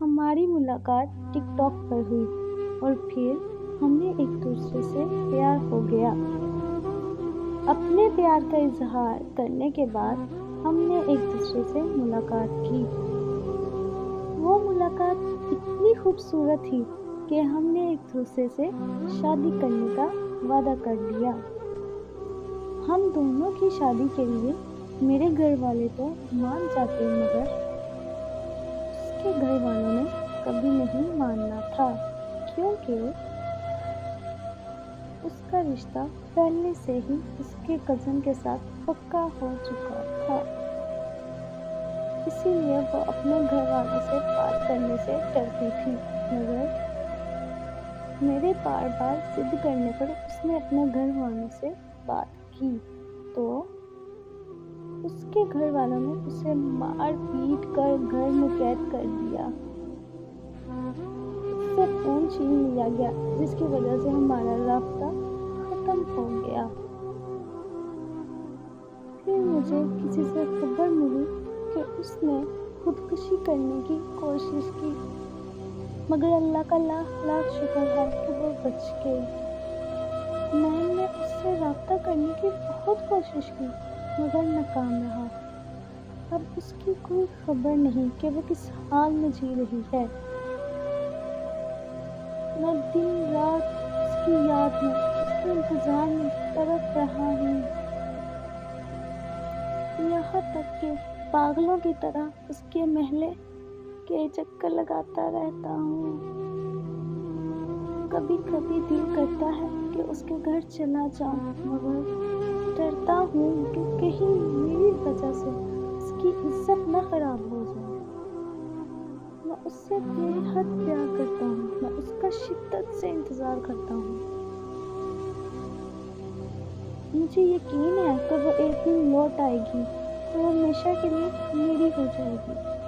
ہماری ملاقات ٹک ٹاک پر ہوئی اور پھر ہمیں ایک دوسرے سے پیار ہو گیا۔ اپنے پیار کا اظہار کرنے کے بعد ہم نے ایک دوسرے سے ملاقات کی۔ وہ ملاقات اتنی خوبصورت تھی کہ ہم نے ایک دوسرے سے شادی کرنے کا وعدہ کر لیا۔ ہم دونوں کی شادی کے لیے میرے گھر والے تو مان جاتے مگر اس کے گھر والوں نے کبھی نہیں ماننا تھا کیونکہ اس کا رشتہ پہلے سے ہی اس کے کزن کے ساتھ پکا ہو چکا تھا۔ اسی لیے وہ اپنے گھر والوں سے بات کرنے سے ڈرتی تھی مگر میرے بار بار ضد کرنے پر اس نے اپنے گھر والوں سے بات کی تو اس کے گھر والوں نے اسے مار پیٹ کر گھر میں قید کر دیا۔ اس سے فون چھین لیا گیا جس کی وجہ سے ہمارا رابطہ ختم ہو گیا۔ پھر مجھے کسی سے خبر ملی کہ اس نے خودکشی کرنے کی کوشش کی مگر اللہ کا لاکھ لاکھ شکر ہے کہ وہ بچ گئی۔ میں نے اس سے رابطہ کرنے کی بہت کوشش کی مگر ناکام رہا۔ اب اس کی کوئی خبر نہیں کہ وہ کس حال میں جی رہی ہے۔ میں دن رات اس کی یاد میں اس کے انتظار میں تڑپ رہا ہوں۔ یہاں تک کہ پاگلوں کی طرح اس کے محلے کے چکر لگاتا رہتا ہوں۔ کبھی کبھی دل کرتا ہے کہ اس کے گھر چلا جاؤں مگر ڈرتا ہوں کہ کہیں میری وجہ سے اس کی عزت نہ خراب ہو جائے۔ میں اس سے بے حد پیار کرتا ہوں۔ میں اس کا شدت سے انتظار کرتا ہوں۔ مجھے یقین ہے کہ وہ ایک دن لوٹ آئے گی اور ہمیشہ کے لیے میری ہو جائے گی۔